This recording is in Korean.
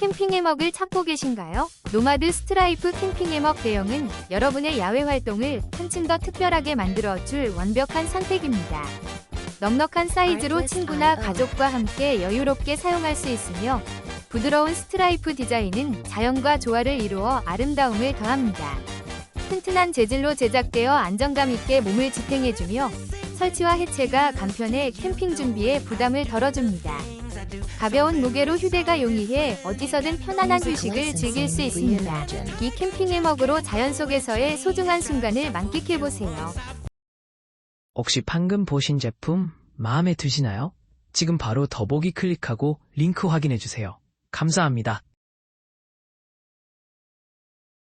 캠핑 해먹을 찾고 계신가요? 노마드 스트라이프 캠핑 해먹 대형은 여러분의 야외 활동을 한층 더 특별하게 만들어줄 완벽한 선택입니다. 넉넉한 사이즈로 친구나 가족과 함께 여유롭게 사용할 수 있으며 부드러운 스트라이프 디자인은 자연과 조화를 이루어 아름다움을 더합니다. 튼튼한 재질로 제작되어 안정감 있게 몸을 지탱해주며 설치와 해체가 간편해 캠핑 준비에 부담을 덜어줍니다. 가벼운 무게로 휴대가 용이해 어디서든 편안한 휴식을 즐길 수 있습니다. 이 캠핑 해먹으로 자연 속에서의 소중한 순간을 만끽해보세요. 혹시 방금 보신 제품 마음에 드시나요? 지금 바로 더보기 클릭하고 링크 확인해주세요. 감사합니다.